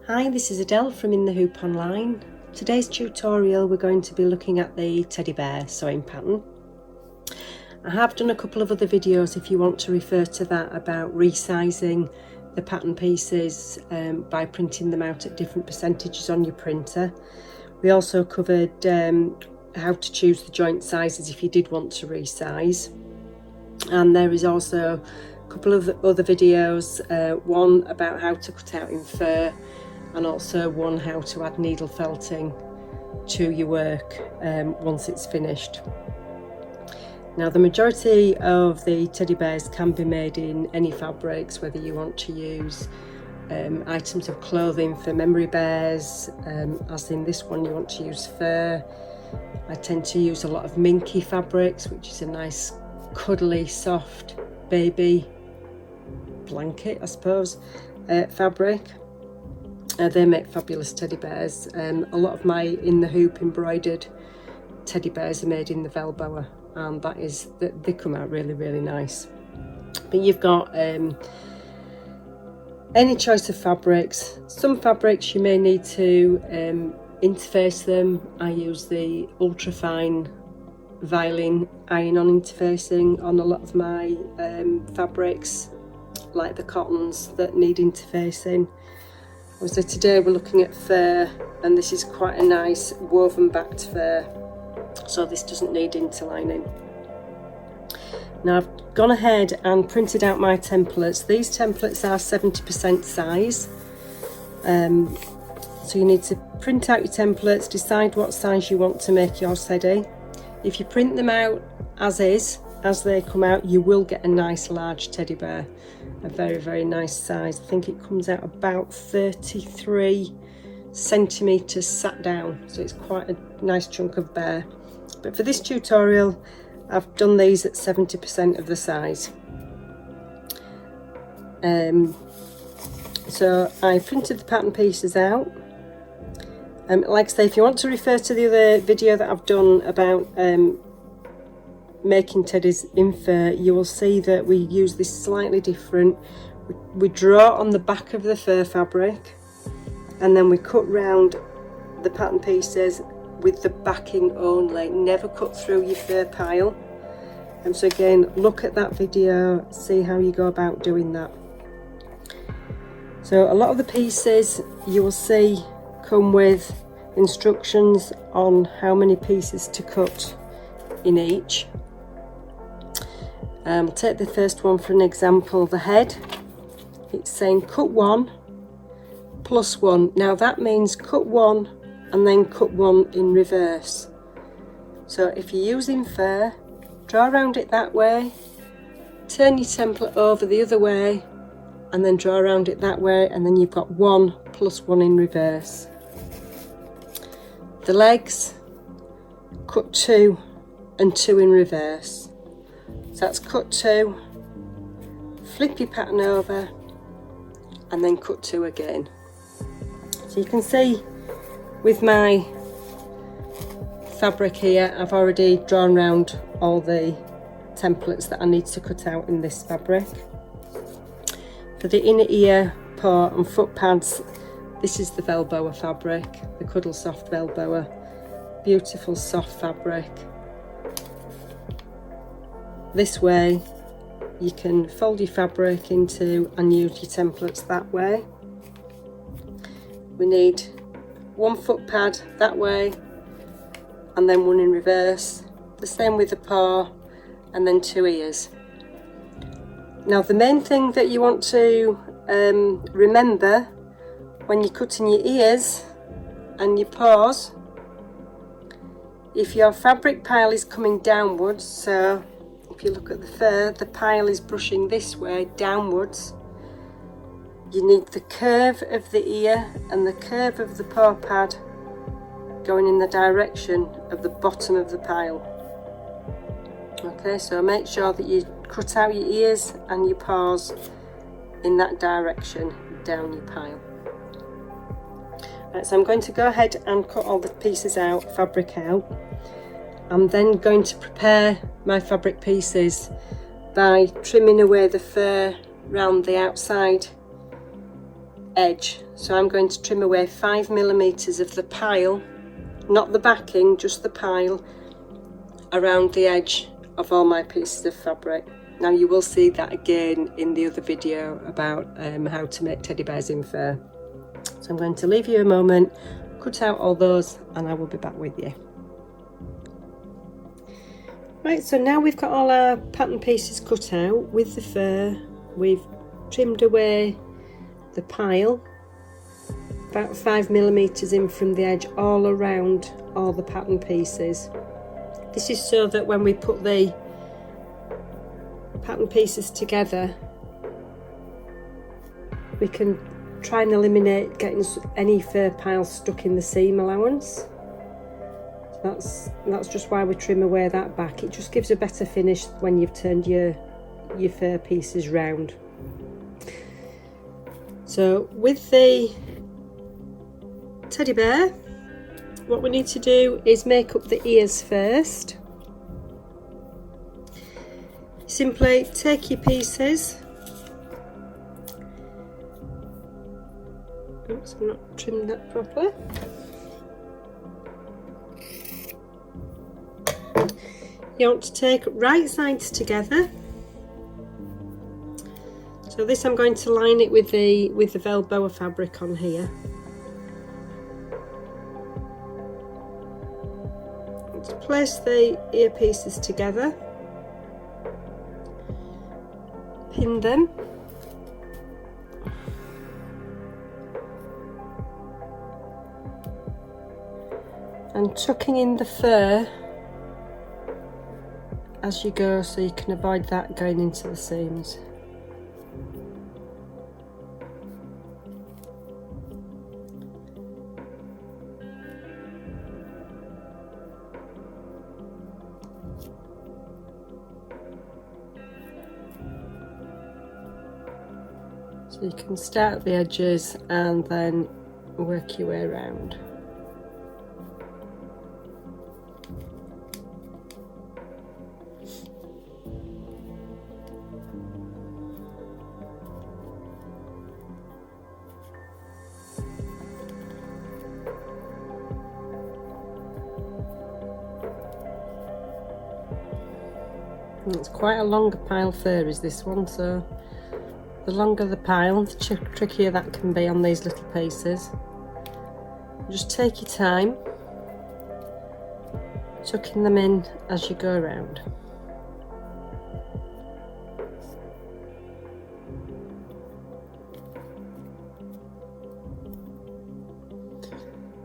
Hi, this is Adele from In The Hoop Online. Today's tutorial we're going to be looking at the teddy bear sewing pattern. I have done a couple of other videos if you want to refer to that about resizing the pattern pieces by printing them out at different percentages on your printer. We also covered how to choose the joint sizes if you did want to resize. And there is also a couple of other videos, one about how to cut out in fur, and also one how to add needle felting to your work once it's finished. Now, the majority of the teddy bears can be made in any fabrics, whether you want to use items of clothing for memory bears, as in this one you want to use fur. I tend to use a lot of minky fabrics, which is a nice cuddly soft baby blanket, I suppose, fabric. They make fabulous teddy bears. A lot of my In The Hoop embroidered teddy bears are made in the Velboa, and they come out really nice. But you've got any choice of fabrics. Some fabrics you may need to interface them. I use the ultrafine Vilene iron-on interfacing on a lot of my fabrics, like the cottons that need interfacing. So today we're looking at fur, and this is quite a nice woven backed fur, so this doesn't need interlining. Now I've gone ahead and printed out my templates. These templates are 70% size, so you need to print out your templates, decide what size you want to make your teddy. If you print them out as is, as they come out, you will get a nice large teddy bear, a very nice size. I think it comes out about 33 centimeters sat down, so it's quite a nice chunk of bear. But for this tutorial I've done these at 70% of the size. So I printed the pattern pieces out. Like I say, if you want to refer to the other video that I've done about making teddies in fur, you will see that we use this slightly different. We draw on the back of the fur fabric, and then we cut round the pattern pieces with the backing only, never cut through your fur pile. And so again, look at that video, see how you go about doing that. So a lot of the pieces you will see come with instructions on how many pieces to cut in each. I'll take the first one for an example, the head. It's saying cut 1 plus 1. Now that means cut 1 and then cut 1 in reverse. So if you're using fur, draw around it that way, turn your template over the other way, and then draw around it that way, and then you've got 1 plus 1 in reverse. The legs, cut 2 and 2 in reverse. So that's cut 2, flip your pattern over, and then cut 2 again. So you can see with my fabric here, I've already drawn around all the templates that I need to cut out in this fabric. For the inner ear, paw and foot pads, this is the Velboa fabric, the Cuddle Soft Velboa. Beautiful soft fabric. This way you can fold your fabric into and use your templates that way. We need 1 foot pad that way, and then 1 in reverse. The same with the paw, and then 2 ears. Now the main thing that you want to remember when you're cutting your ears and your paws, if your fabric pile is coming downwards, so if you look at the fur, the pile is brushing this way downwards, you need the curve of the ear and the curve of the paw pad going in the direction of the bottom of the pile. Okay, so make sure that you cut out your ears and your paws in that direction down your pile. Right, so I'm going to go ahead and cut all the pieces out, fabric out. I'm then going to prepare my fabric pieces by trimming away the fur round the outside edge. So I'm going to trim away 5mm of the pile, not the backing, just the pile around the edge of all my pieces of fabric. Now you will see that again in the other video about how to make teddy bears in fur. So I'm going to leave you a moment, cut out all those, and I will be back with you. Right, so now we've got all our pattern pieces cut out with the fur. We've trimmed away the pile, about 5mm in from the edge, all around all the pattern pieces. This is so that when we put the pattern pieces together, we can try and eliminate getting any fur piles stuck in the seam allowance. That's just why we trim away that back. It just gives a better finish when you've turned your fur pieces round. So with the teddy bear, what we need to do is make up the ears first. Simply take your pieces. Oops, I'm not trimmed that properly. You want to take right sides together. So this, I'm going to line it with the Velboa fabric on here. Let's place the ear pieces together. Pin them. And tucking in the fur as you go, so you can avoid that going into the seams. So you can start at the edges and then work your way around. It's quite a longer pile fur is this one, so the longer the pile, the trickier that can be on these little pieces. Just take your time, tucking them in as you go around.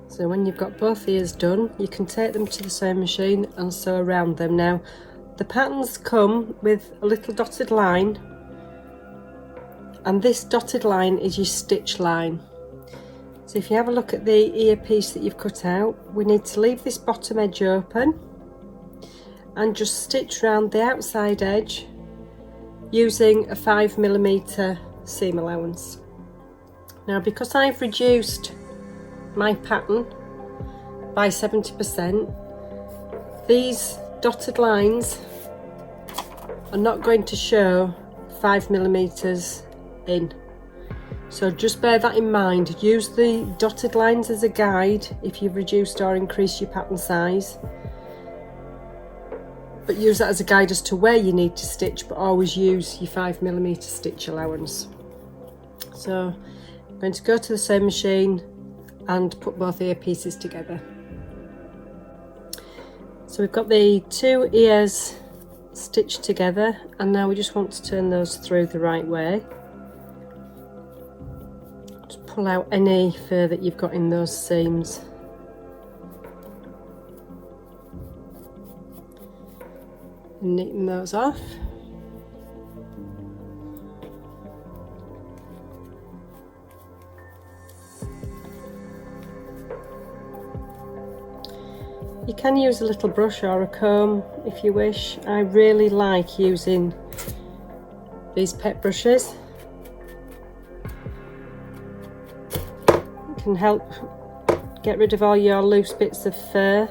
So when you've got both ears done, you can take them to the sewing machine and sew around them. Now, the patterns come with a little dotted line, and this dotted line is your stitch line. So if you have a look at the ear piece that you've cut out, we need to leave this bottom edge open and just stitch around the outside edge using a 5mm seam allowance. Now, because I've reduced my pattern by 70%, these dotted lines are not going to show 5mm in. So just bear that in mind. Use the dotted lines as a guide if you've reduced or increased your pattern size, but use that as a guide as to where you need to stitch, but always use your 5mm stitch allowance. So I'm going to go to the sewing machine and put both ear pieces together. So we've got the two ears stitched together, and now we just want to turn those through the right way. Just pull out any fur that you've got in those seams. And neaten those off. You can use a little brush or a comb if you wish. I really like using these pet brushes. It can help get rid of all your loose bits of fur,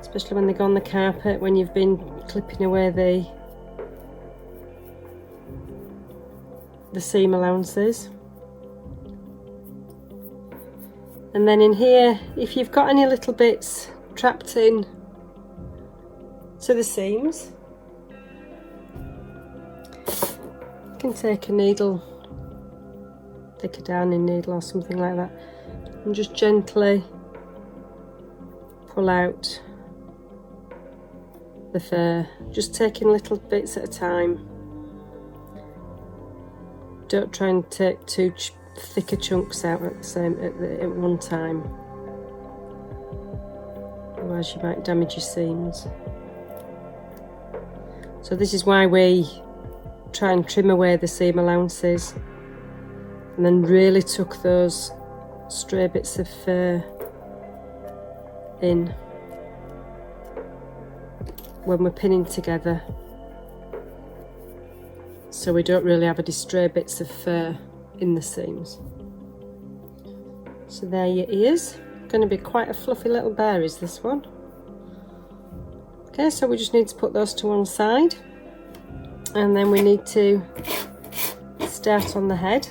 especially when they go on the carpet when you've been clipping away the seam allowances. And then in here, if you've got any little bits trapped in to the seams, you can take a needle, take a darning needle or something like that, and just gently pull out the fur, just taking little bits at a time. Don't try and take too thicker chunks out at one time, otherwise you might damage your seams. So this is why we try and trim away the seam allowances and then really tuck those stray bits of fur in when we're pinning together, so we don't really have any stray bits of fur in the seams. So there your ears. Going to be quite a fluffy little bear is this one. Okay, so we just need to put those to one side, and then we need to start on the head.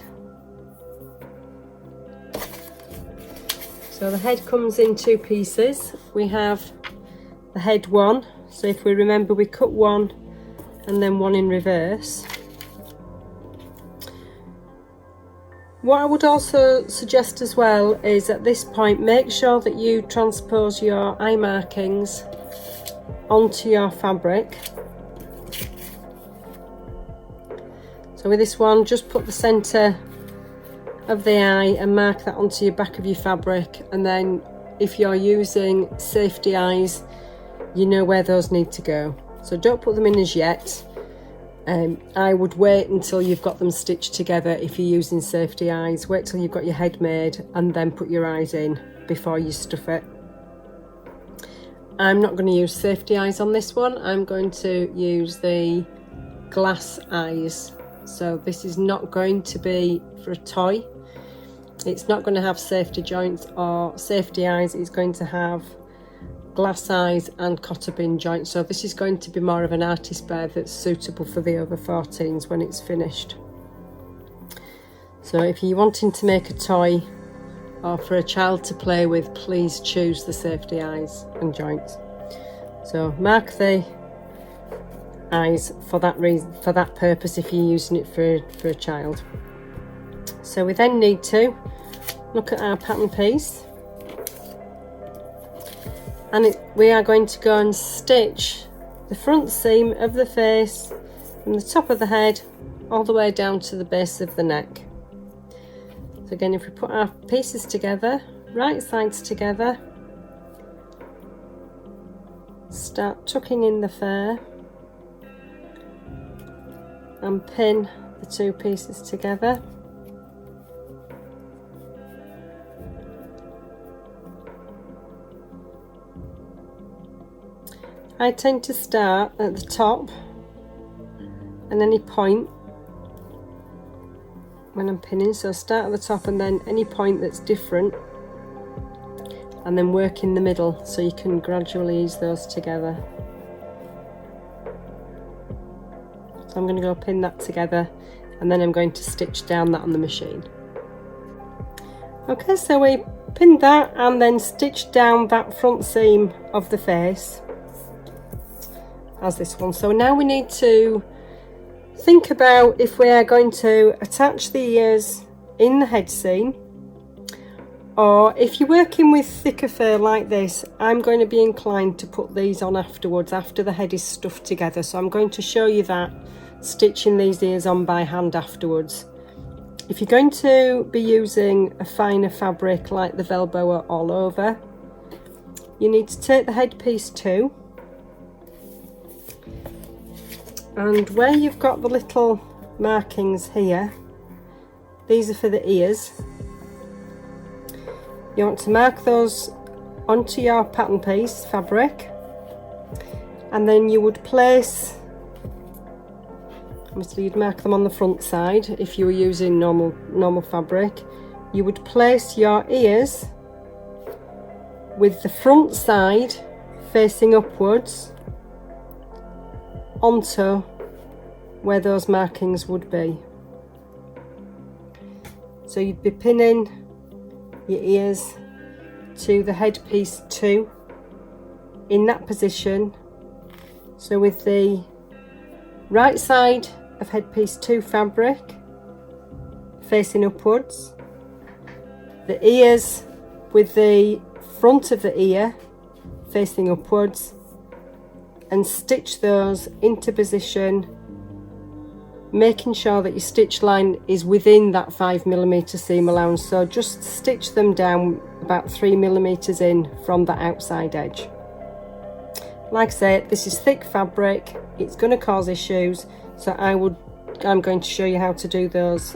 So the head comes in two pieces. We have the head one, so if we remember, we cut one and then one in reverse. What I would also suggest as well is at this point, make sure that you transpose your eye markings onto your fabric. So with this one, just put the centre of the eye and mark that onto your back of your fabric, and then if you're using safety eyes, you know where those need to go. So don't put them in as yet. I would wait until you've got them stitched together. If you're using safety eyes, wait till you've got your head made and then put your eyes in before you stuff it. I'm not going to use safety eyes on this one. I'm going to use the glass eyes. So this is not going to be for a toy. It's not going to have safety joints or safety eyes. It's going to have glass eyes and cotter bin joints. So this is going to be more of an artist bear that's suitable for the over 14s when it's finished. So if you're wanting to make a toy or for a child to play with, please choose the safety eyes and joints. So mark the eyes for that reason, for that purpose, if you're using it for a child. So we then need to look at our pattern piece, and we are going to go and stitch the front seam of the face from the top of the head all the way down to the base of the neck. So again, if we put our pieces together, right sides together, start tucking in the fur and pin the two pieces together. I tend to start at the top and any point when I'm pinning, so start at the top and then any point that's different, and then work in the middle so you can gradually ease those together. So I'm going to go pin that together and then I'm going to stitch down that on the machine. Okay, so we pinned that and then stitched down that front seam of the face as this one. So now we need to think about if we are going to attach the ears in the head seam, or if you're working with thicker fur like this, I'm going to be inclined to put these on afterwards, after the head is stuffed together. So I'm going to show you that, stitching these ears on by hand afterwards. If you're going to be using a finer fabric like the Velboa all over, you need to take the headpiece too, and where you've got the little markings here, these are for the ears. You want to mark those onto your pattern piece fabric, and then you would place, obviously you'd mark them on the front side if you were using normal fabric. You would place your ears with the front side facing upwards onto where those markings would be. So you'd be pinning your ears to the headpiece 2 in that position. So with the right side of headpiece 2 fabric facing upwards, the ears with the front of the ear facing upwards, and stitch those into position, making sure that your stitch line is within that 5mm seam allowance. So just stitch them down about 3mm in from the outside edge. Like I say, this is thick fabric, it's going to cause issues, so I'm going to show you how to do those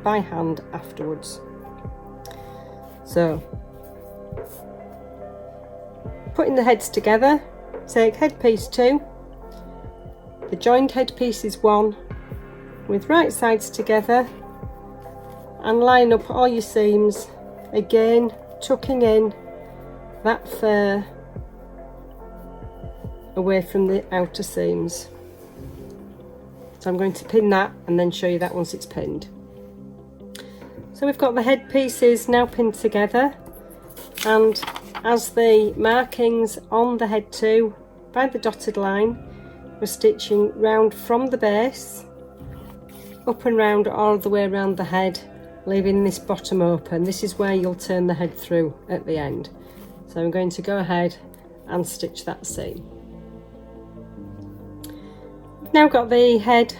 by hand afterwards. So putting the heads together, take headpiece 2, the joined headpiece is 1, with right sides together, and line up all your seams, again tucking in that fur away from the outer seams. So I'm going to pin that and then show you that once it's pinned. So we've got the head pieces now pinned together, and as the markings on the head 2 by the dotted line, we're stitching round from the base up and round all the way around the head, leaving this bottom open. This is where you'll turn the head through at the end. So I'm going to go ahead and stitch that seam. Now got the head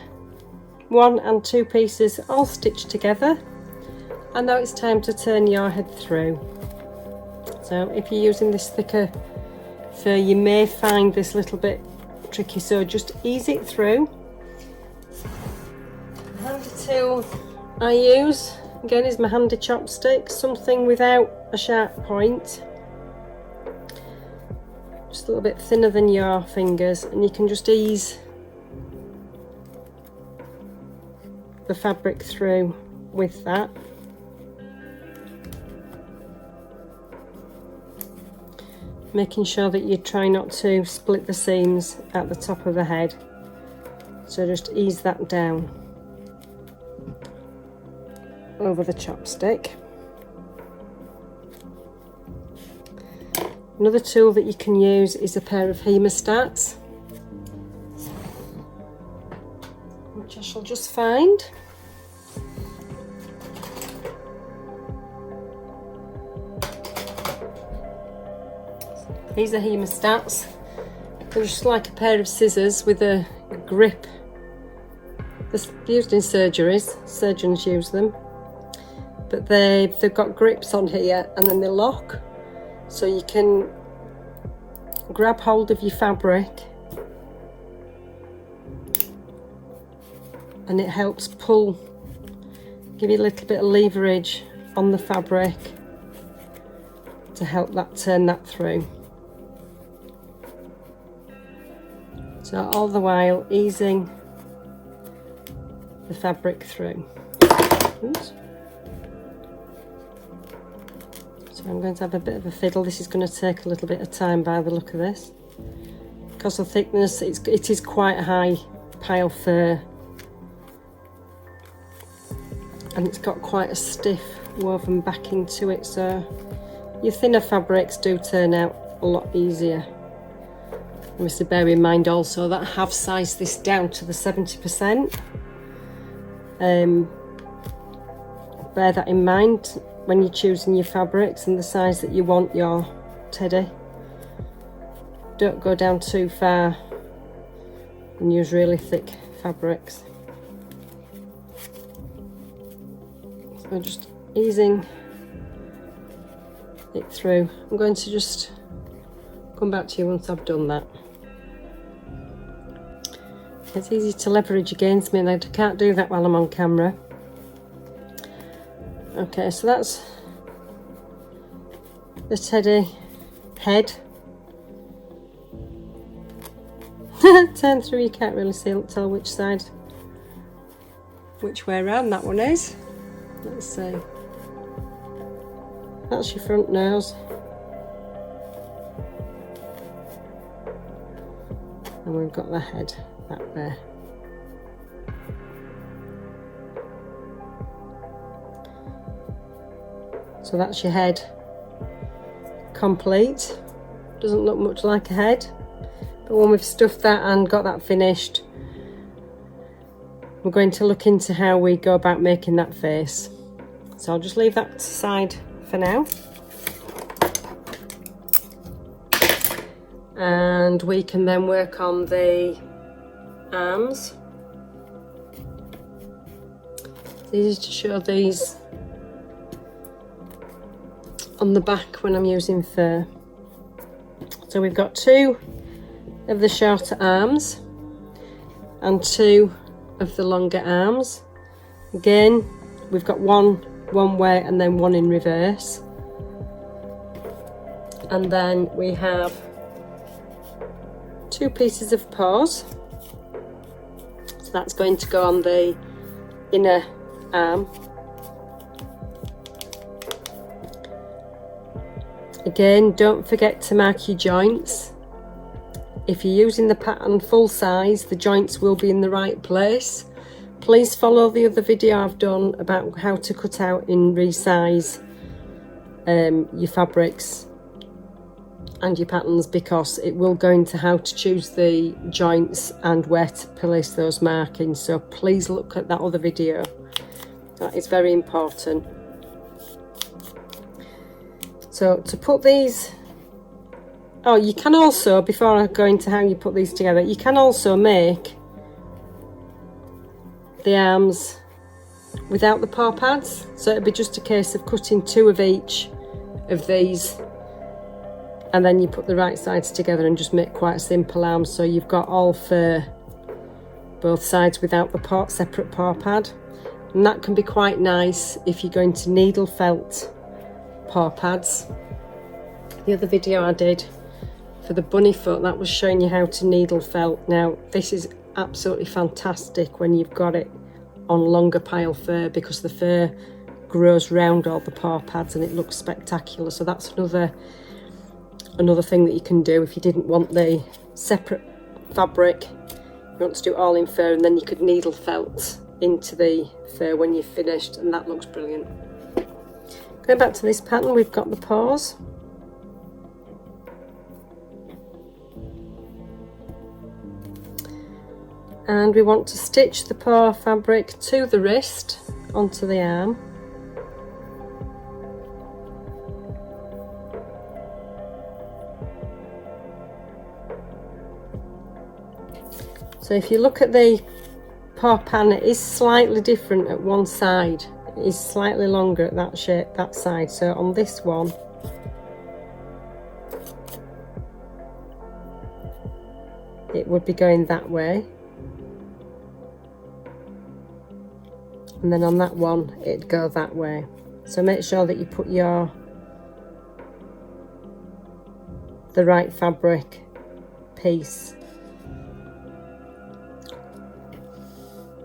1 and 2 pieces all stitched together, and now it's time to turn your head through. So if you're using this thicker fur, you may find this little bit tricky, so just ease it through. The handy tool I use again is my handy chopstick, something without a sharp point, just a little bit thinner than your fingers, and you can just ease the fabric through with that. Making sure that you try not to split the seams at the top of the head, so just ease that down over the chopstick. Another tool that you can use is a pair of hemostats, which I shall just find. These are hemostats. They're just like a pair of scissors with a grip. They're used in surgeries, surgeons use them. But they've got grips on here, and then they lock. So you can grab hold of your fabric, and it helps pull, give you a little bit of leverage on the fabric to help that turn that through. So all the while easing the fabric through. Oops. So I'm going to have a bit of a fiddle. This is going to take a little bit of time by the look of this. Because of thickness, it is quite a high pile fur. And it's got quite a stiff woven backing to it, so your thinner fabrics do turn out a lot easier. Obviously bear in mind also that I have sized this down to the 70%. Bear that in mind when you're choosing your fabrics and the size that you want your teddy. Don't go down too far and use really thick fabrics. So just easing it through. I'm going to just come back to you once I've done that. It's easy to leverage against me, and I can't do that while I'm on camera. Okay, so that's the teddy head. Turn through, you can't really tell which side, which way around that one is. Let's see. That's your front nose. And we've got the head back there. So that's your head. complete. Doesn't look much like a head, but when we've stuffed that and got that finished, we're going to look into how we go about making that face. So I'll just leave that aside for now. And we can then work on the arms. These to show these on the back when I'm using fur. So we've got 2 of the shorter arms and 2 of the longer arms. Again, we've got one way and then one in reverse. And then we have 2 pieces of paws. So that's going to go on the inner arm. Again, don't forget to mark your joints. If you're using the pattern full size, the joints will be in the right place. Please follow the other video I've done about how to cut out and resize your fabrics and your patterns, because it will go into how to choose the joints and where to place those markings. So please look at that other video. That is very important. So to put these, oh, you can also, before I go into how you put these together, you can also make the arms without the paw pads. So it'd be just a case of cutting 2 of each of these, and then you put the right sides together and just make quite a simple arm. So you've got all fur, both sides without the separate paw pad. And that can be quite nice if you're going to needle felt paw pads. The other video I did for the bunny foot, that was showing you how to needle felt. Now this is absolutely fantastic when you've got it on longer pile fur, because the fur grows round all the paw pads and it looks spectacular. So that's another thing that you can do if you didn't want the separate fabric. You want to do it all in fur, and then you could needle felt into the fur when you've finished, and that looks brilliant. Going back to this pattern, we've got the paws. And we want to stitch the paw fabric to the wrist onto the arm. So if you look at the paw pattern, it is slightly different at one side. It is slightly longer at that shape, that side. So on this one, it would be going that way. And then on that one, it'd go that way. So make sure that you put the right fabric piece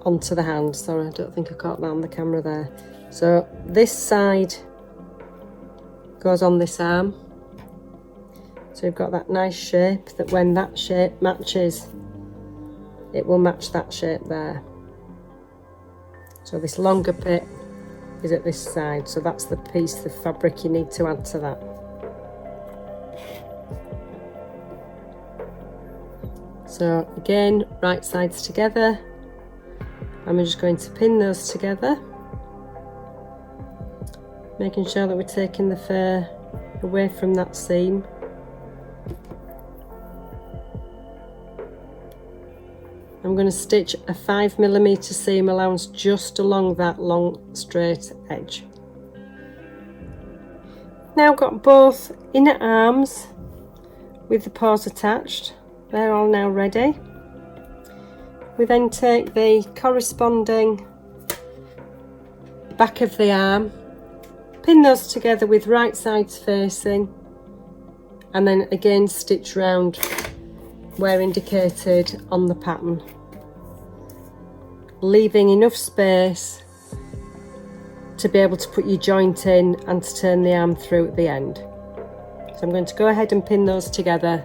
onto the hand. Sorry, I don't think I caught that on the camera there. So this side goes on this arm. So you've got that nice shape, that when that shape matches, it will match that shape there. So this longer bit is at this side, so that's the piece of fabric you need to add to that. So again, right sides together, and we're just going to pin those together, making sure that we're taking the fur away from that seam. I'm going to stitch a 5mm seam allowance just along that long straight edge. Now got both inner arms with the paws attached. They're all now ready. We then take the corresponding back of the arm, pin those together with right sides facing, and then again stitch round where indicated on the pattern, leaving enough space to be able to put your joint in and to turn the arm through at the end. So I'm going to go ahead and pin those together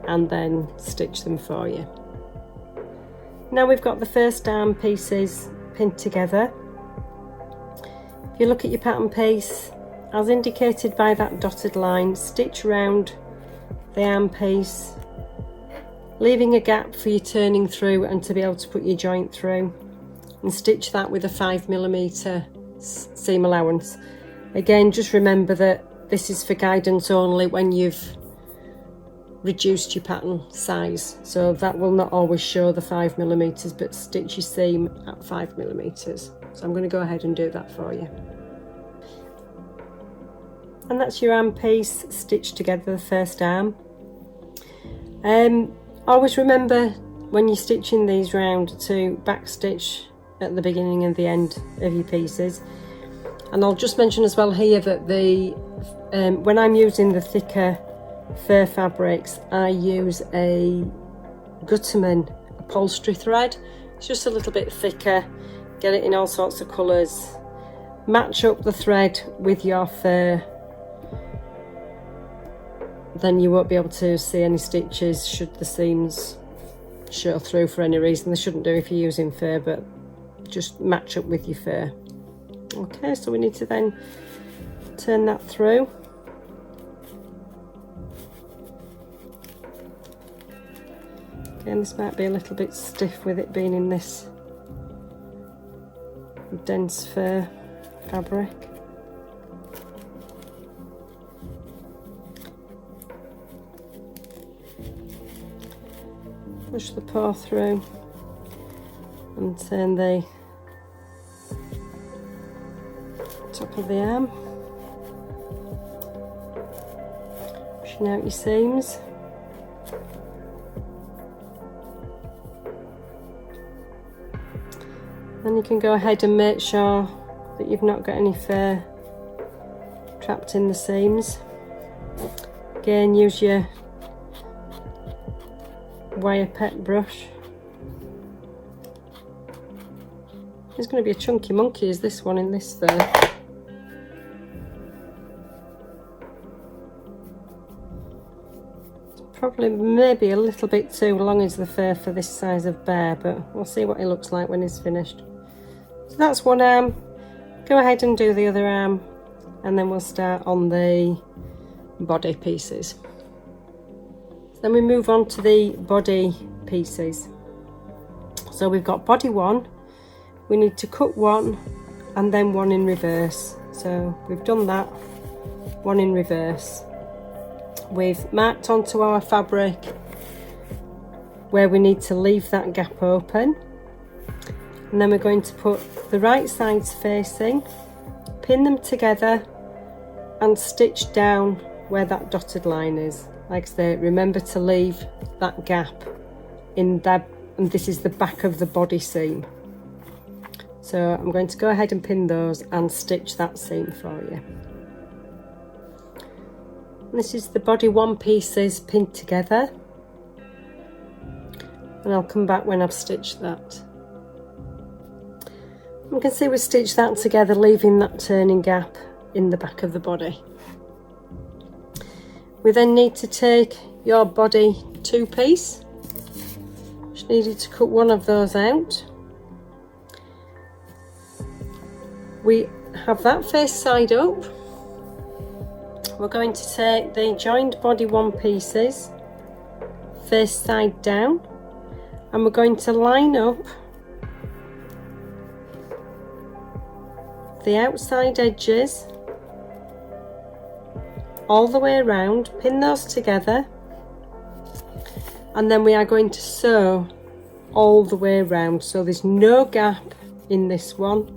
and then stitch them for you. Now we've got the first arm pieces pinned together. If you look at your pattern piece, as indicated by that dotted line, stitch round the arm piece, leaving a gap for your turning through and to be able to put your joint through, and stitch that with a 5mm seam allowance. Again, just remember that this is for guidance only when you've reduced your pattern size, so that will not always show the 5mm, but stitch your seam at 5mm. So I'm going to go ahead and do that for you. And that's your arm piece stitched together, the first arm. Always remember when you're stitching these round to back stitch at the beginning and the end of your pieces. And I'll just mention as well here that the when I'm using the thicker fur fabrics, I use a Gutermann upholstery thread. It's just a little bit thicker, get it in all sorts of colours. Match up the thread with your fur, then you won't be able to see any stitches should the seams show through for any reason. They shouldn't do if you're using fur, but just match up with your fur. Okay, so we need to then turn that through. Again, this might be a little bit stiff with it being in this dense fur fabric. Push the paw through and turn the top of the arm, pushing out your seams. Then you can go ahead and make sure that you've not got any fur trapped in the seams. Again, use your wire pet brush. There's going to be a chunky monkey is this one in this fur. Probably maybe a little bit too long is the fur for this size of bear, but we'll see what he looks like when he's finished. So that's one arm. Go ahead and do the other arm, and then we'll start on the body pieces. Then we move on to the body pieces. So we've got body one, we need to cut one and then one in reverse. So we've done that, one in reverse. We've marked onto our fabric where we need to leave that gap open, and then we're going to put the right sides facing, pin them together and stitch down where that dotted line is. Like I say, remember to leave that gap in that, and this is the back of the body seam. So I'm going to go ahead and pin those and stitch that seam for you. And this is the body one pieces pinned together, and I'll come back when I've stitched that. You can see we stitched that together, leaving that turning gap in the back of the body. We then need to take your body two piece. Just needed to cut one of those out. We have that face side up. We're going to take the joined body one pieces, face side down, and we're going to line up the outside edges all the way around, pin those together, and then we are going to sew all the way around, so there's no gap in this one.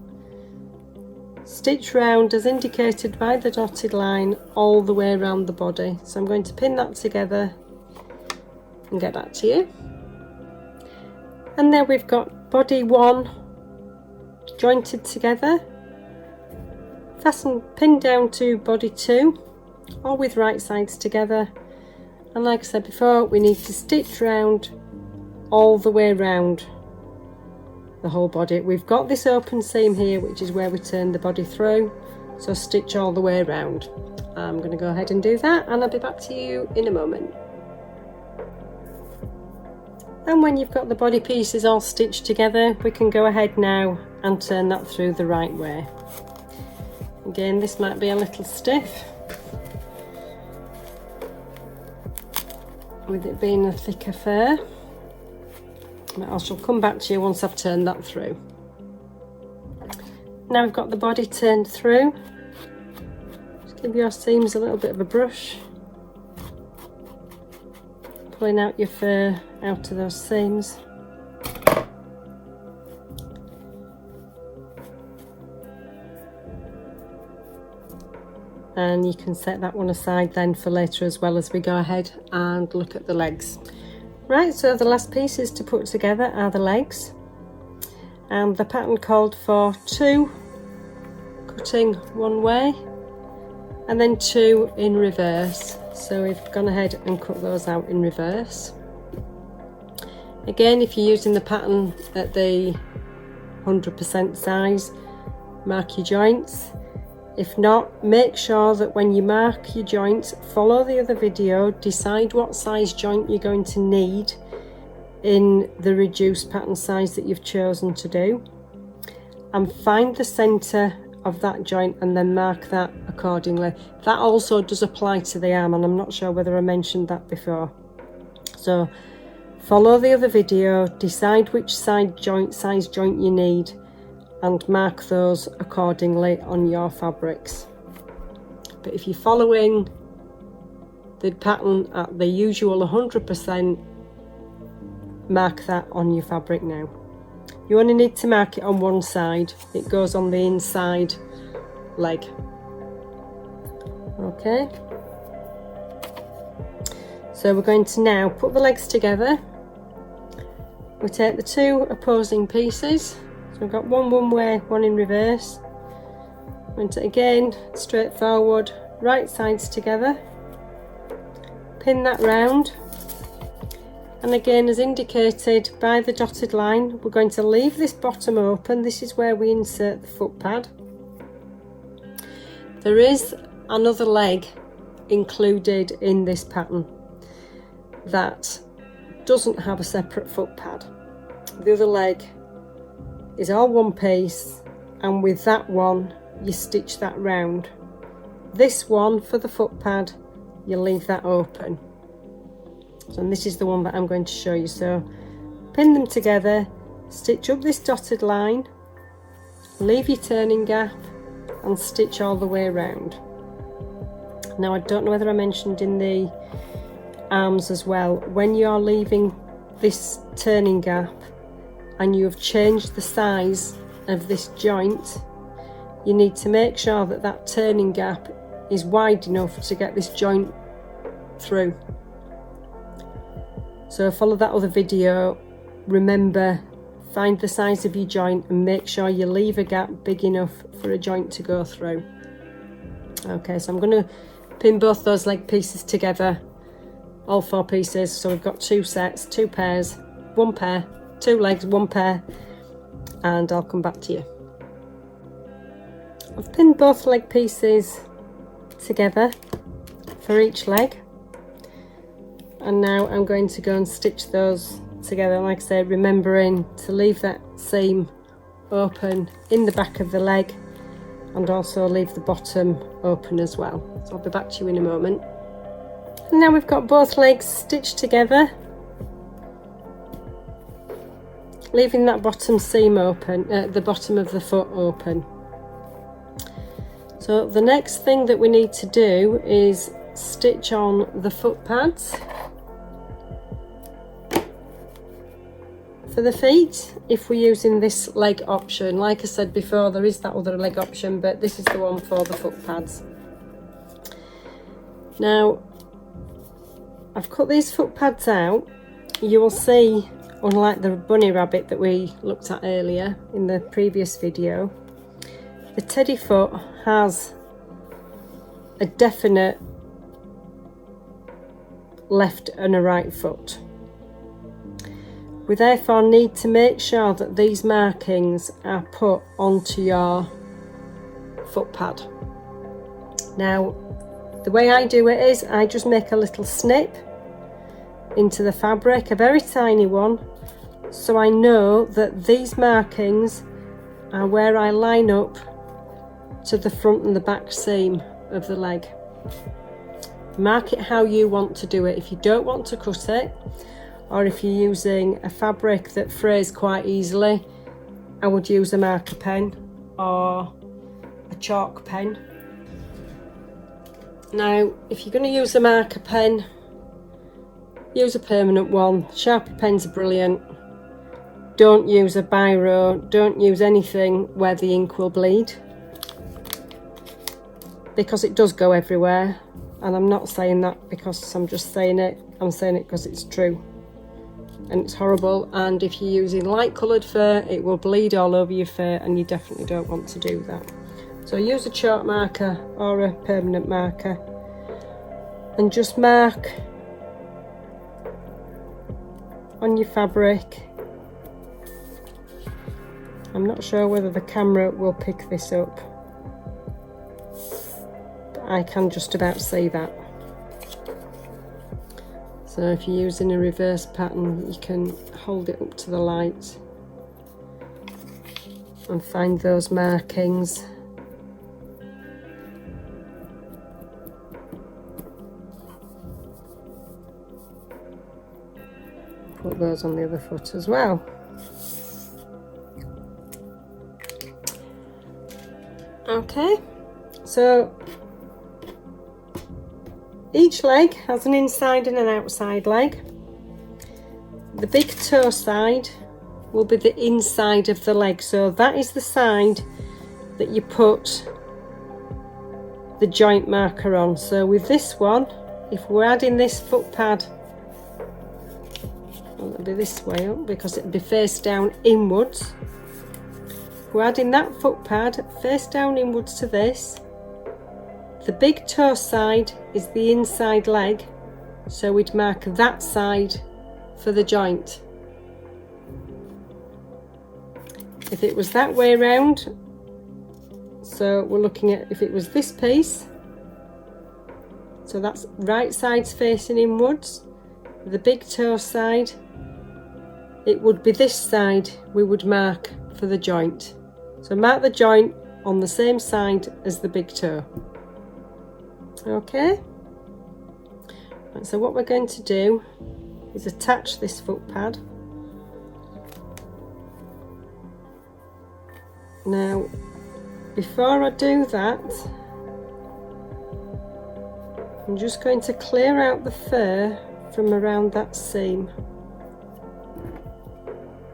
Stitch round as indicated by the dotted line all the way around the body. So I'm going to pin that together and get back to you. And then we've got body one jointed together, fasten, pin down to body two, all with right sides together. And like I said before, we need to stitch round all the way around the whole body. We've got this open seam here, which is where we turn the body through, so stitch all the way around. I'm going to go ahead and do that, and I'll be back to you in a moment. And when you've got the body pieces all stitched together, we can go ahead now and turn that through the right way. Again, this might be a little stiff with it being a thicker fur. I shall come back to you once I've turned that through. Now we've got the body turned through. Just give your seams a little bit of a brush, pulling out your fur out of those seams. And you can set that one aside then for later as well, as we go ahead and look at the legs. Right, so the last pieces to put together are the legs, and the pattern called for 2 cutting one way and then 2 in reverse, so we've gone ahead and cut those out in reverse. Again, if you're using the pattern at the 100% size, mark your joints. If not, make sure that when you mark your joints, follow the other video, decide what size joint you're going to need in the reduced pattern size that you've chosen to do, and find the centre of that joint and then mark that accordingly. That also does apply to the arm, and I'm not sure whether I mentioned that before. So follow the other video, decide which size joint you need, and mark those accordingly on your fabrics. But if you're following the pattern at the usual 100%, mark that on your fabric now. You only need to mark it on one side. It goes on the inside leg. Okay, so we're going to now put the legs together. We take the 2 opposing pieces. So we've got one way, one in reverse. And again, straight forward, right sides together. Pin that round. And again, as indicated by the dotted line, we're going to leave this bottom open. This is where we insert the foot pad. There is another leg included in this pattern that doesn't have a separate foot pad. The other leg is all one piece, and with that one you stitch that round. This one for the foot pad, you leave that open. So, and this is the one that I'm going to show you. So pin them together, stitch up this dotted line, leave your turning gap and stitch all the way around. Now, I don't know whether I mentioned in the arms as well, when you're leaving this turning gap and you have changed the size of this joint, you need to make sure that that turning gap is wide enough to get this joint through. So follow that other video. Remember, find the size of your joint and make sure you leave a gap big enough for a joint to go through. Okay, so I'm going to pin both those leg pieces together, all 4 pieces. So we've got 2 sets, 2 pairs, 1 pair, 2 legs, 1 pair, and I'll come back to you. I've pinned both leg pieces together for each leg, and now I'm going to go and stitch those together. Like I said, remembering to leave that seam open in the back of the leg and also leave the bottom open as well. So I'll be back to you in a moment. And now we've got both legs stitched together, leaving that bottom seam open, the bottom of the foot open. So the next thing that we need to do is stitch on the foot pads for the feet, if we're using this leg option. Like I said before, there is that other leg option, but this is the one for the foot pads. Now, I've cut these foot pads out. You will see, unlike the bunny rabbit that we looked at earlier in the previous video, the teddy foot has a definite left and a right foot. We therefore need to make sure that these markings are put onto your foot pad. Now, the way I do it is I just make a little snip into the fabric, a very tiny one, so I know that these markings are where I line up to the front and the back seam of the leg. Mark it how you want to do it. If you don't want to cut it, or if you're using a fabric that frays quite easily, I would use a marker pen or a chalk pen. Now, if you're going to use a marker pen, use a permanent one. Sharpie pens are brilliant. Don't use a biro, don't use anything where the ink will bleed, because it does go everywhere. And I'm not saying that because I'm just saying it, I'm saying it because it's true. And it's horrible, and if you're using light coloured fur, it will bleed all over your fur, and you definitely don't want to do that. So use a chalk marker or a permanent marker and just mark on your fabric. I'm not sure whether the camera will pick this up, but I can just about see that. So if you're using a reverse pattern, you can hold it up to the light and find those markings. Put those on the other foot as well. Okay, so each leg has an inside and an outside leg. The big toe side will be the inside of the leg, so that is the side that you put the joint marker on. So with this one, if we're adding this foot pad, well, it'll be this way up because it'll be face down inwards. We're adding that foot pad face down inwards to this. The big toe side is the inside leg, so we'd mark that side for the joint. If it was that way around, so we're looking at if it was this piece, so that's right side's facing inwards, the big toe side, it would be this side we would mark for the joint. So mark the joint on the same side as the big toe. Okay, and so what we're going to do is attach this foot pad. Now, before I do that, I'm just going to clear out the fur from around that seam.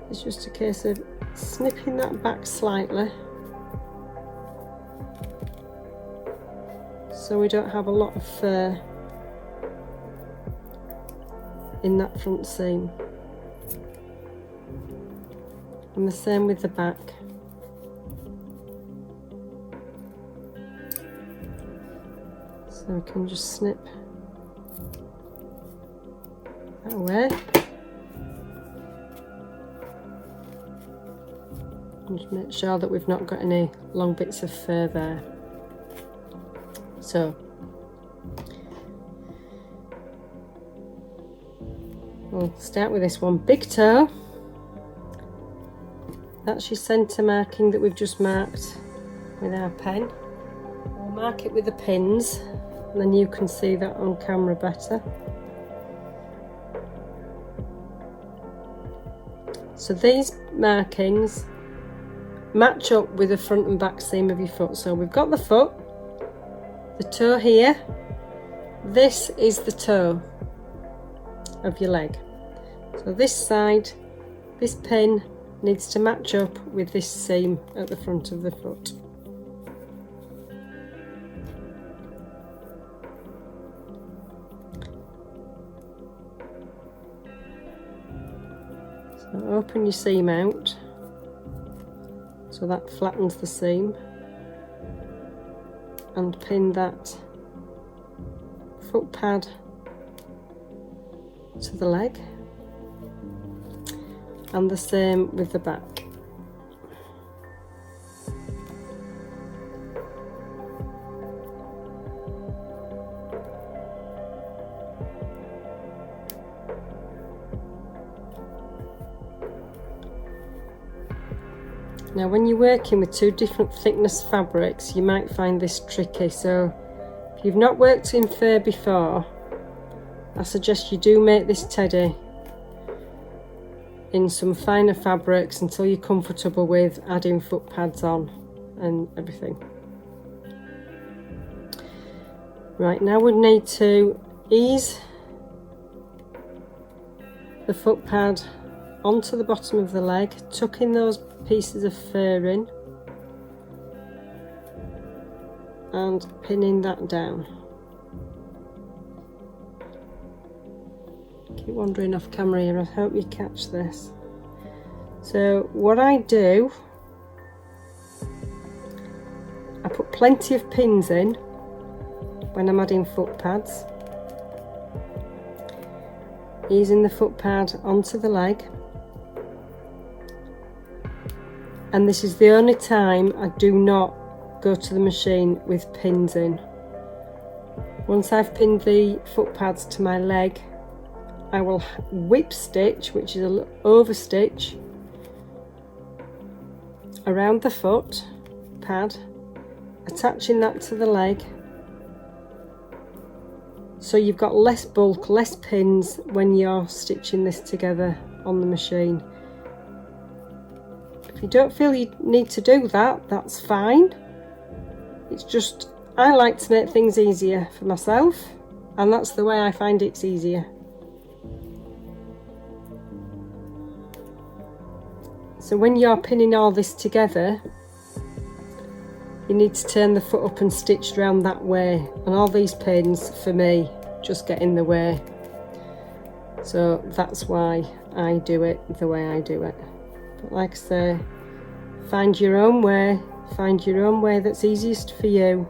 It's just a case of snipping that back slightly, so we don't have a lot of fur in that front seam. And the same with the back. So we can just snip that away. And just make sure that we've not got any long bits of fur there. So we'll start with this one, big toe. That's your centre marking that we've just marked with our pen. We'll mark it with the pins, and then you can see that on camera better. So these markings match up with the front and back seam of your foot. So we've got the foot, the toe here, this is the toe of your leg. So this side, this pin needs to match up with this seam at the front of the foot. So open your seam out, so that flattens the seam, and pin that foot pad to the leg, and the same with the back. Now when you're working with two different thickness fabrics, you might find this tricky, so if you've not worked in fur before, I suggest you do make this teddy in some finer fabrics until you're comfortable with adding foot pads on and everything. Right, now we need to ease the foot pad onto the bottom of the leg, tuck in those pieces of fur in and pinning that down. Keep wandering off camera here, I hope you catch this. So what I do, I put plenty of pins in when I'm adding foot pads, easing the foot pad onto the leg, and this is the only time I do not go to the machine with pins in. Once I've pinned the foot pads to my leg, I will whip stitch, which is an over stitch, around the foot pad, attaching that to the leg, so you've got less bulk, less pins when you're stitching this together on the machine. If you don't feel you need to do that, that's fine. It's just, I like to make things easier for myself, and that's the way I find it's easier. So when you're pinning all this together, you need to turn the foot up and stitch around that way, and all these pins for me just get in the way. So that's why I do it the way I do it. But like I say, find your own way that's easiest for you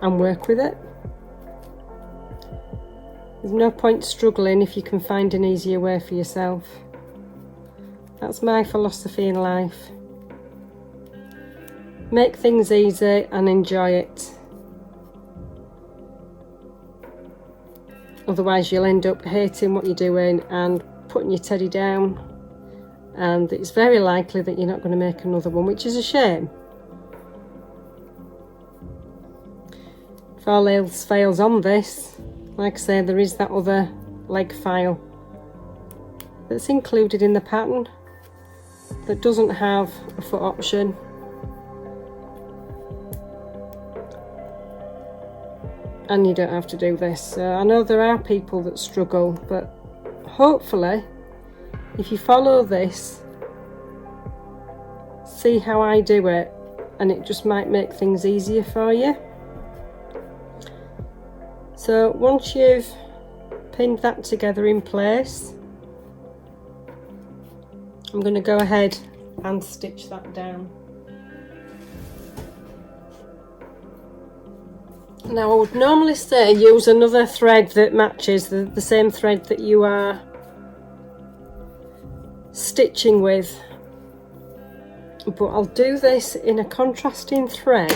and work with it. There's no point struggling if you can find an easier way for yourself. That's my philosophy in life. Make things easy and enjoy it. Otherwise you'll end up hating what you're doing and putting your teddy down, and it's very likely that you're not going to make another one, which is a shame. If all else fails on this, like I say, there is that other leg file that's included in the pattern that doesn't have a foot option. And you don't have to do this. So I know there are people that struggle, but hopefully if you follow this, see how I do it, and it just might make things easier for you. So once you've pinned that together in place, I'm going to go ahead and stitch that down. Now I would normally say use another thread that matches the same thread that you are stitching with, but I'll do this in a contrasting thread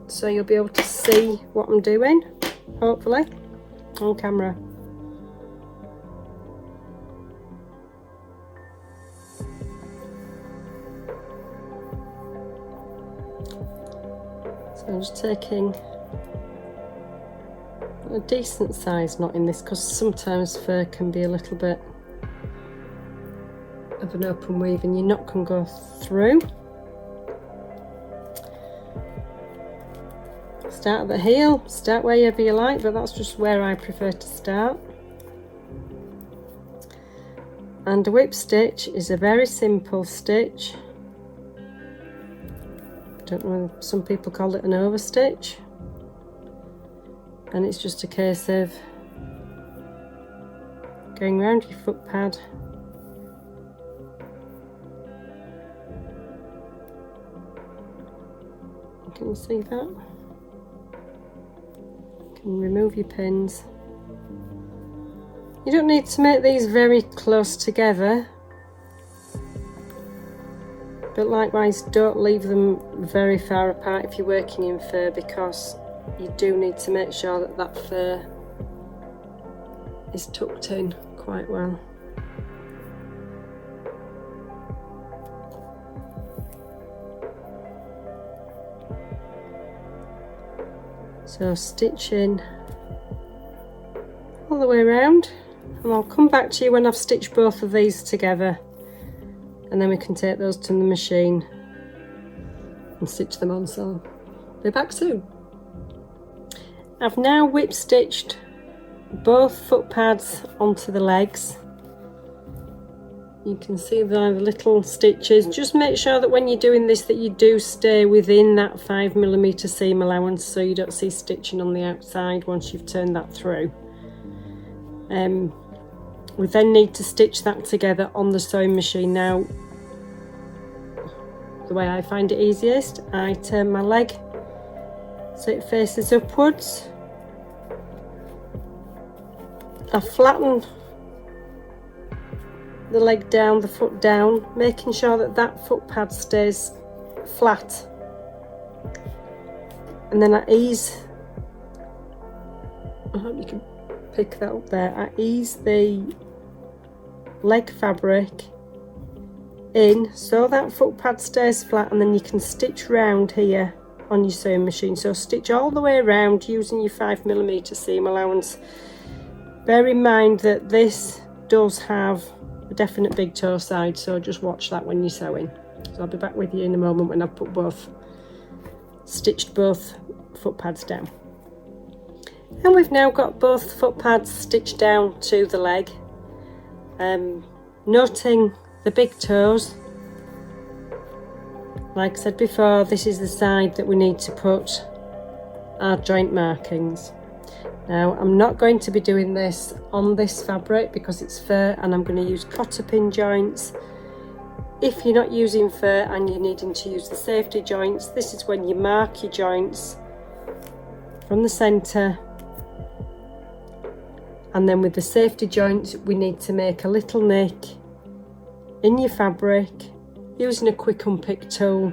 so you'll be able to see what I'm doing, hopefully, on camera. So I'm just taking a decent size knot in this, because sometimes fur can be a little bit of an open weave and your knot can go through. Start at the heel, start wherever you like, but that's just where I prefer to start. And a whip stitch is a very simple stitch. I don't know, some people call it an overstitch, and it's just a case of going around your foot pad Can you see that? You can remove your pins. You don't need to make these very close together, but likewise don't leave them very far apart if you're working in fur, because you do need to make sure that that fur is tucked in quite well. So stitch in all the way around, and I'll come back to you when I've stitched both of these together, and then we can take those to the machine and stitch them on. So I'll be back soon. I've now whip stitched both foot pads onto the legs. You can see the little stitches. Just make sure that when you're doing this that you do stay within that 5mm seam allowance, so you don't see stitching on the outside once you've turned that through. We then need to stitch that together on the sewing machine. Now, the way I find it easiest, I turn my leg so it faces upwards. I flatten the leg down, the foot down, making sure that that foot pad stays flat. And then I ease, I hope you can pick that up there, I ease the leg fabric in so that foot pad stays flat, and then you can stitch round here on your sewing machine. So stitch all the way around using your 5mm seam allowance. Bear in mind that this does have a definite big toe side, so just watch that when you're sewing. So I'll be back with you in a moment when I've stitched both foot pads down. And we've now got both foot pads stitched down to the leg. Noting the big toes. Like I said before, this is the side that we need to put our joint markings. Now, I'm not going to be doing this on this fabric because it's fur, and I'm going to use cotter pin joints. If you're not using fur and you're needing to use the safety joints, this is when you mark your joints from the centre, and then with the safety joints we need to make a little nick in your fabric using a quick unpick tool,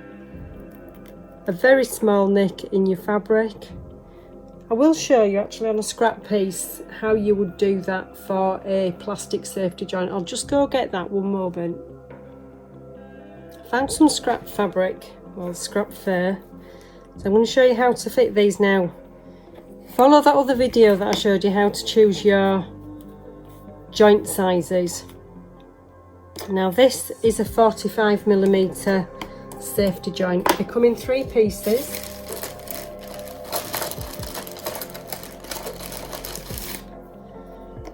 a very small nick in your fabric. I will show you actually on a scrap piece how you would do that for a plastic safety joint. I'll just go get that one moment. I found some scrap fabric, well, scrap fur, so I'm going to show you how to fit these now. Follow that other video that I showed you how to choose your joint sizes. Now this is a 45mm safety joint. They come in 3 pieces.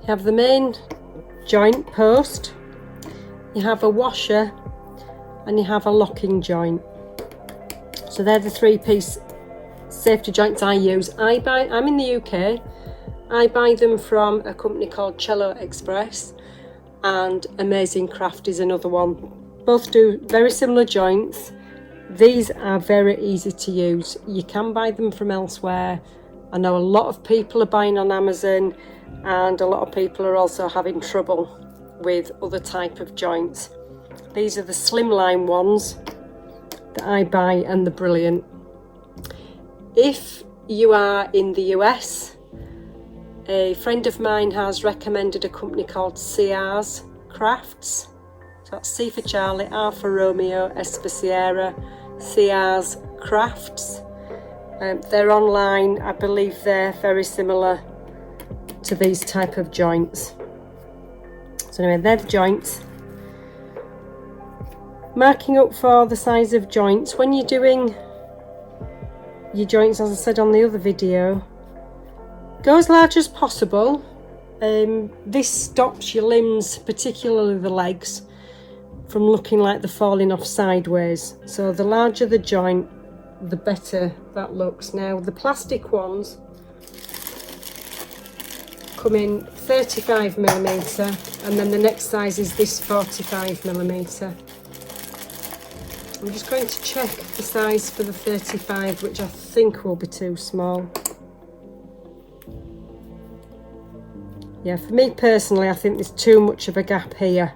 You have the main joint post, you have a washer, and you have a locking joint. So they're the 3-piece safety joints I use. I'm in the UK. I buy them from a company called Cello Express, and Amazing Craft is another one. Both do very similar joints. These are very easy to use. You can buy them from elsewhere. I know a lot of people are buying on Amazon, and a lot of people are also having trouble with other type of joints. These are the slimline ones that I buy, and they're brilliant. If you are in the US, a friend of mine has recommended a company called Sears Crafts. So that's C for Charlie, R for Romeo, S for Sierra, Sears Crafts. They're online. I believe they're very similar to these type of joints. So anyway, they're the joints. Marking up for the size of joints. When you're doing your joints, as I said on the other video, go as large as possible. This stops your limbs, particularly the legs, from looking like they're falling off sideways. So the larger the joint, the better that looks. Now the plastic ones come in 35mm, and then the next size is this 45mm. I'm just going to check the size for the 35, which I think will be too small. Yeah, for me personally, I think there's too much of a gap here,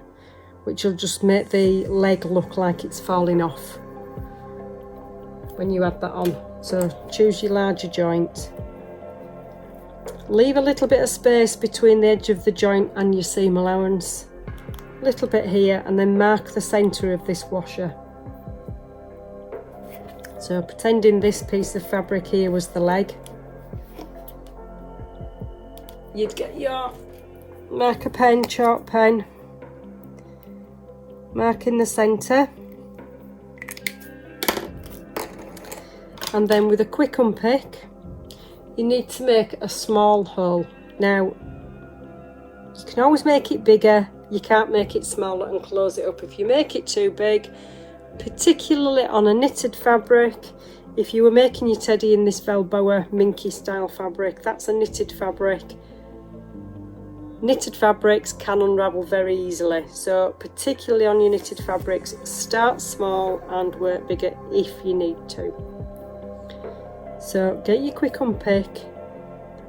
which will just make the leg look like it's falling off when you add that on. So choose your larger joint. Leave a little bit of space between the edge of the joint and your seam allowance. A little bit here, and then mark the centre of this washer. So pretending this piece of fabric here was the leg. you'd get your marker pen, chalk pen, mark in the centre, and then with a quick unpick you need to make a small hole. Now you can always make it bigger, you can't make it smaller and close it up. If you make it too big, particularly on a knitted fabric, if you were making your teddy in this Velboa Minky style fabric, that's a knitted fabric. Knitted fabrics can unravel very easily, so particularly on your knitted fabrics, start small and work bigger if you need to. So get your quick unpick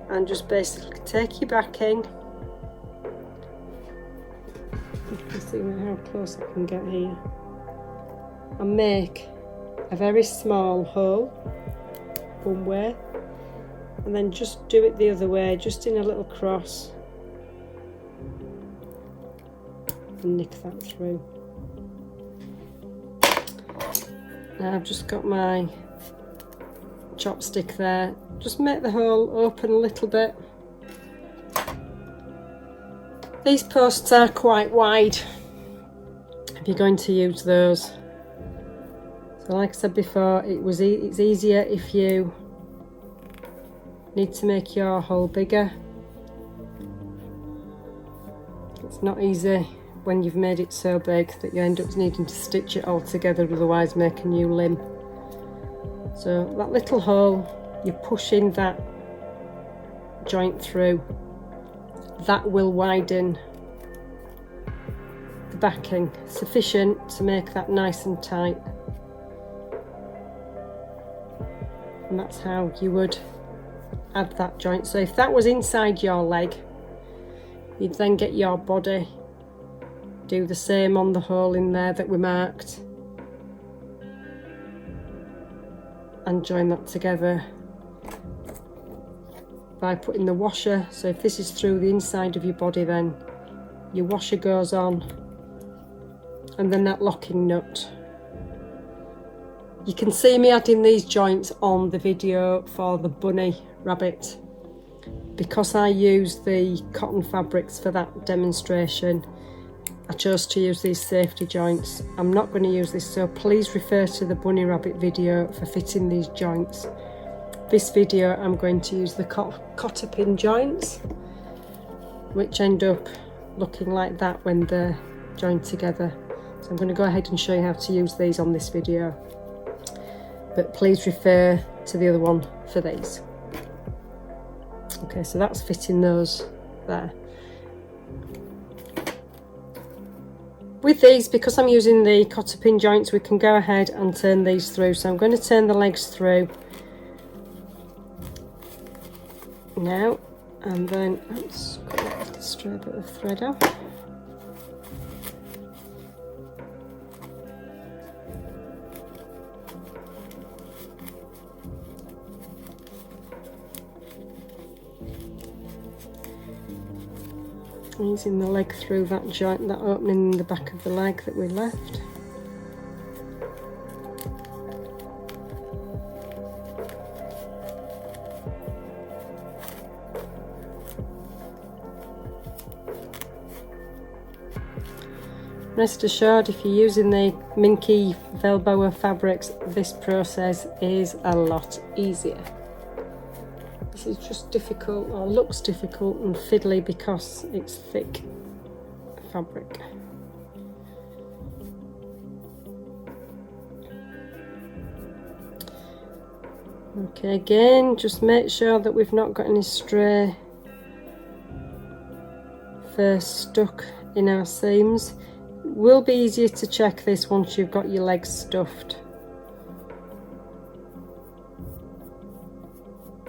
and just basically take your backing. Let's see how close I can get here, and make a very small hole one way, and then just do it the other way, just in a little cross, and nick that through. Now I've just got my chopstick there, just make the hole open a little bit. These posts are quite wide if you're going to use those. So like I said before, it's easier if you need to make your hole bigger. It's not easy when you've made it so big that you end up needing to stitch it all together, otherwise make a new limb. So that little hole, you're pushing that joint through. That will widen the backing sufficient to make that nice and tight. And that's how you would add that joint. So if that was inside your leg, you'd then get your body, do the same on the hole in there that we marked, and join that together by putting the washer. So if this is through the inside of your body, then your washer goes on, and then that locking nut. You can see me adding these joints on the video for the bunny rabbit. Because I used the cotton fabrics for that demonstration, I chose to use these safety joints. I'm not going to use this, so please refer to the bunny rabbit video for fitting these joints. This video I'm going to use the cotter pin joints, which end up looking like that when they're joined together. So I'm going to go ahead and show you how to use these on this video, but please refer to the other one for these. Okay, so that's fitting those there. With these, because I'm using the cotter pin joints, we can go ahead and turn these through. So I'm going to turn the legs through now, and then let's cut the stray bit of thread off. Using the leg through that joint, that opening in the back of the leg that we left. Rest assured, if you're using the Minky Velboa fabrics, this process is a lot easier. This is just difficult, or looks difficult and fiddly because it's thick fabric. Okay, again, just make sure that we've not got any stray fur stuck in our seams. It will be easier to check this once you've got your legs stuffed.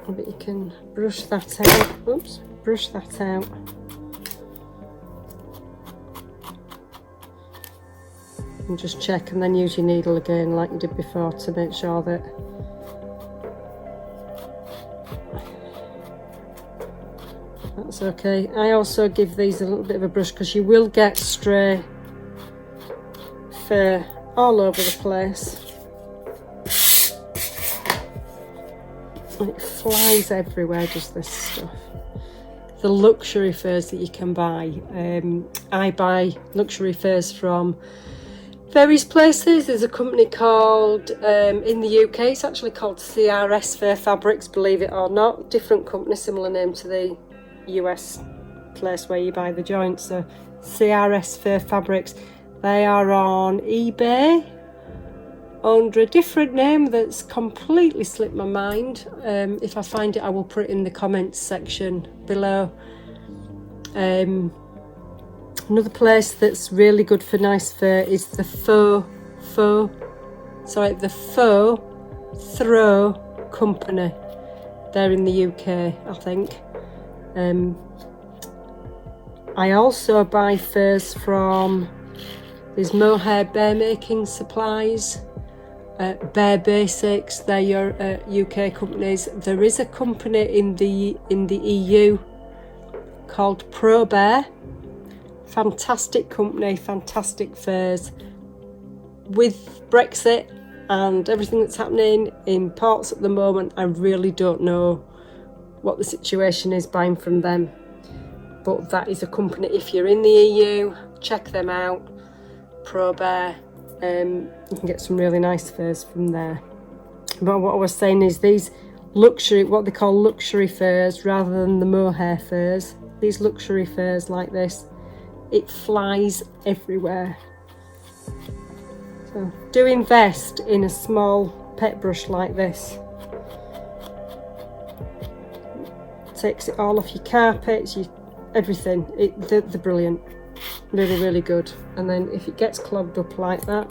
But you can brush that out. Oops, brush that out. And just check, and then use your needle again like you did before to make sure that that's okay. I also give these a little bit of a brush because you will get stray fur all over the place. It flies everywhere, does this stuff. the luxury furs that you can buy. I buy luxury furs from various places. There's a company called, in the UK, it's actually called CRS Fur Fabrics, believe it or not. Different company, similar name to the US place where you buy the joints. So CRS Fur Fabrics. They are on eBay under a different name that's completely slipped my mind. If I find it, I will put it in the comments section below. Another place that's really good for nice fur is the Faux Throw Company. They're in the UK, I think. I also buy furs from, there's Mohair Bear Making Supplies, Bear Basics, they're your UK companies. There is a company in the EU called Pro Bear. Fantastic company, fantastic furs. With Brexit and everything that's happening in ports at the moment, I really don't know what the situation is buying from them. But that is a company, if you're in the EU, check them out. Pro Bear. You can get some really nice furs from there. But what I was saying is these luxury, what they call luxury furs rather than the mohair furs, these luxury furs like this, it flies everywhere. So do invest in a small pet brush like this. Takes it all off your carpets, everything. They're brilliant. Really, really good. And then if it gets clogged up like that,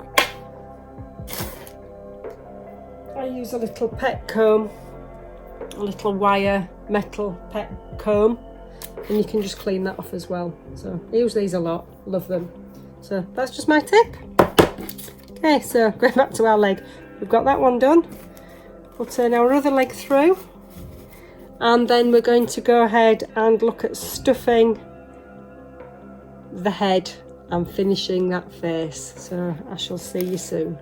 I use a little pet comb, a little wire metal pet comb, and you can just clean that off as well. So I use these a lot, love them. So that's just my tip. Okay, so going back to our leg, we've got that one done. We'll turn our other leg through, and then we're going to go ahead and look at stuffing the head and finishing that face. So I shall see you soon.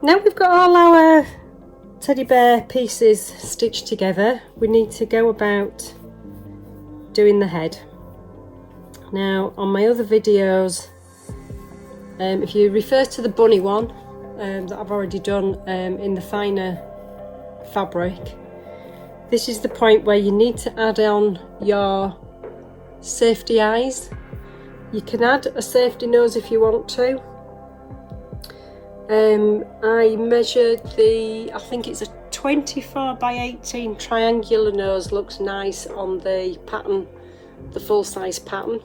Now we've got all our teddy bear pieces stitched together, we need to go about doing the head. Now on my other videos, if you refer to the bunny one that I've already done in the finer fabric, this is the point where you need to add on your safety eyes. You can add a safety nose if you want to. I measured I think it's a 24 by 18 triangular nose, looks nice on the pattern, the full size pattern.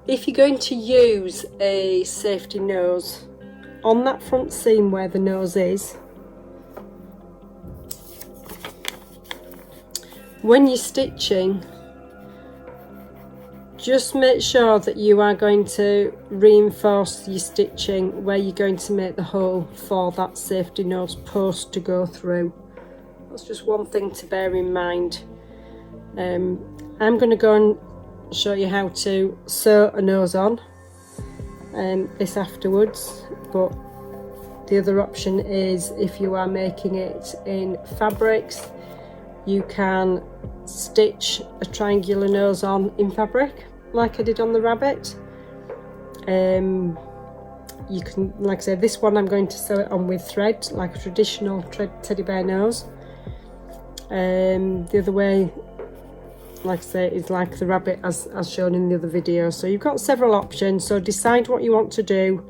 If you're going to use a safety nose, on that front seam where the nose is, when you're stitching, just make sure that you are going to reinforce your stitching where you're going to make the hole for that safety nose post to go through. That's just one thing to bear in mind. I'm going to go and show you how to sew a nose on this afterwards, but the other option is, if you are making it in fabrics, you can stitch a triangular nose on in fabric like I did on the rabbit. You can, like I said, this one I'm going to sew it on with thread, like a traditional teddy bear nose. The other way, like I say, is like the rabbit as shown in the other video. So you've got several options, so decide what you want to do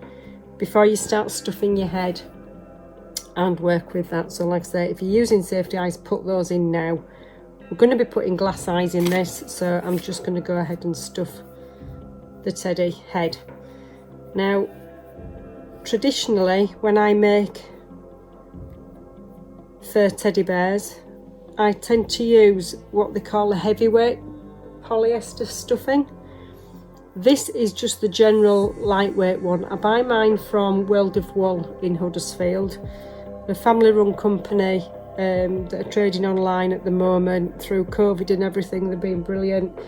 before you start stuffing your head and work with that. So like I say, if you're using safety eyes, put those in now. We're going to be putting glass eyes in this, so I'm just going to go ahead and stuff the teddy head. Now, traditionally, when I make fur teddy bears, I tend to use what they call a heavyweight polyester stuffing. This is just the general lightweight one. I buy mine from World of Wool in Huddersfield, a family-run company that are trading online at the moment. Through COVID and everything, they've been brilliant.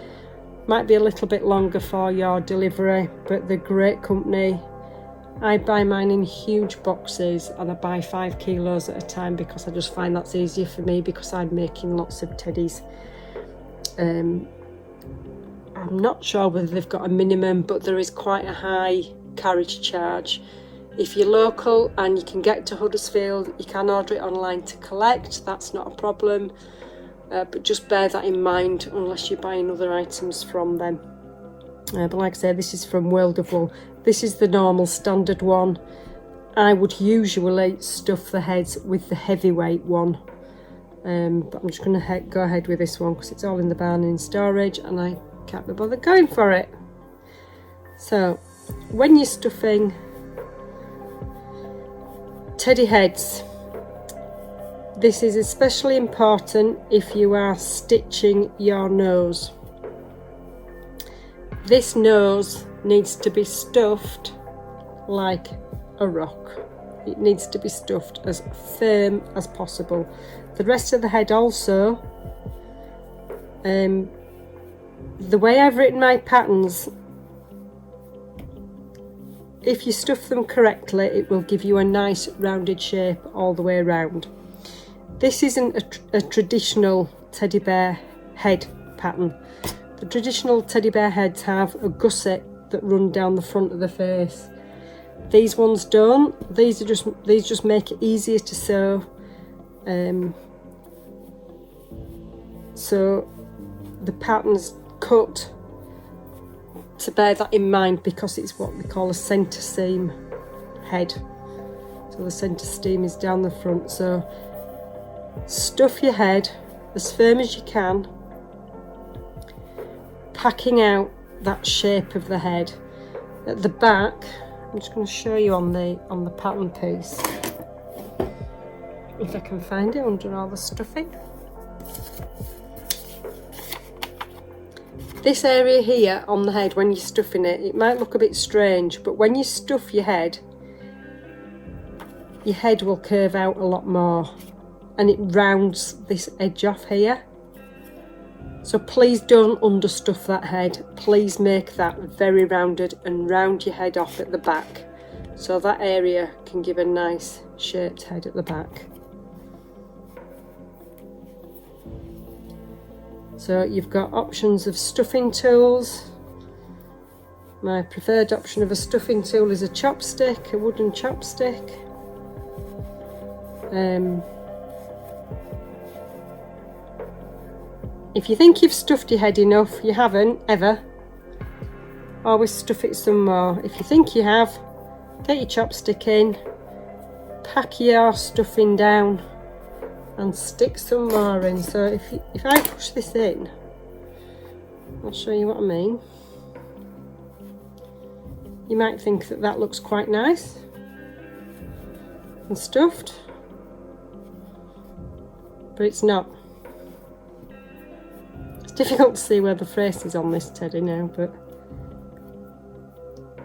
Might be a little bit longer for your delivery, but they're a great company. I buy mine in huge boxes and I buy 5 kilos at a time because I just find that's easier for me, because I'm making lots of teddies. I'm not sure whether they've got a minimum, but there is quite a high carriage charge. If you're local and you can get to Huddersfield, you can order it online to collect, that's not a problem, but just bear that in mind unless you're buying other items from them. But like I say, this is from World of Wool. This is the normal standard one. I would usually stuff the heads with the heavyweight one, but I'm just going to go ahead with this one because it's all in the barn in storage and I can't be bothered going for it. So when you're stuffing teddy heads, this is especially important if you are stitching your nose. This nose needs to be stuffed like a rock. It needs to be stuffed as firm as possible. The rest of the head also, the way I've written my patterns, if you stuff them correctly, it will give you a nice rounded shape all the way around. This isn't a traditional teddy bear head pattern. The traditional teddy bear heads have a gusset that run down the front of the face. These ones don't. These just make it easier to sew. So the pattern's cut to bear that in mind because it's what we call a centre seam head. So the centre seam is down the front. So stuff your head as firm as you can, packing out that shape of the head. At the back, I'm just going to show you on the pattern piece, if I can find it under all the stuffing. This area here on the head, when you're stuffing it, it might look a bit strange, but when you stuff your head will curve out a lot more and it rounds this edge off here. So please don't understuff that head. Please make that very rounded and round your head off at the back so that area can give a nice shaped head at the back. So you've got options of stuffing tools. My preferred option of a stuffing tool is a chopstick, a wooden chopstick. If you think you've stuffed your head enough, you haven't ever, always stuff it some more. If you think you have, get your chopstick in, pack your stuffing down and stick some more in. So if I push this in, I'll show you what I mean. You might think that that looks quite nice and stuffed, but it's not. It's difficult to see where the face is on this teddy now, but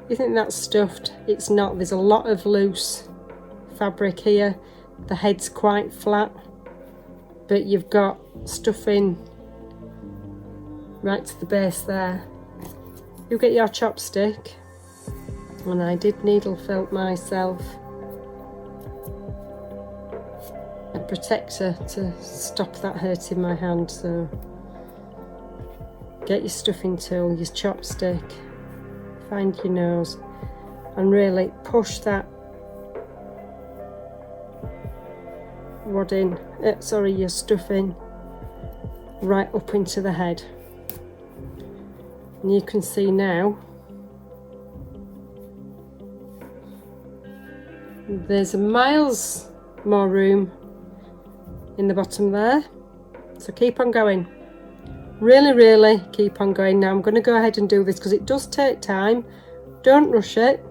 you think that's stuffed, it's not. There's a lot of loose fabric here. The head's quite flat, but you've got stuffing right to the base there. You get your chopstick, and I did needle felt myself a protector to stop that hurting my hand. So get your stuffing tool, your chopstick, find your nose and really push that wadding, your stuffing right up into the head. And you can see now there's miles more room in the bottom there, so keep on going, really keep on going. Now I'm going to go ahead and do this because it does take time. Don't rush it.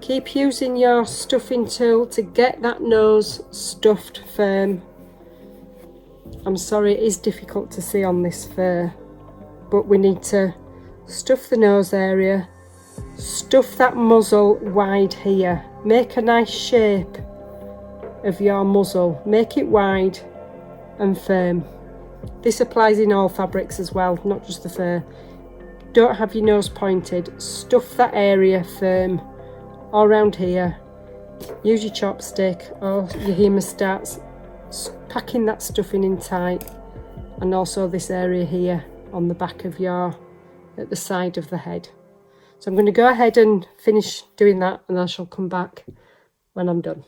Keep using your stuffing tool to get that nose stuffed firm. I'm sorry, it is difficult to see on this fur, but we need to stuff the nose area, stuff that muzzle wide here, make a nice shape of your muzzle, make it wide and firm. This applies in all fabrics as well, not just the fur. Don't have your nose pointed, stuff that area firm. All around here, use your chopstick or your hemostats, packing that stuffing in tight and also this area here on the back of your, at the side of the head. So I'm going to go ahead and finish doing that, and I shall come back when I'm done.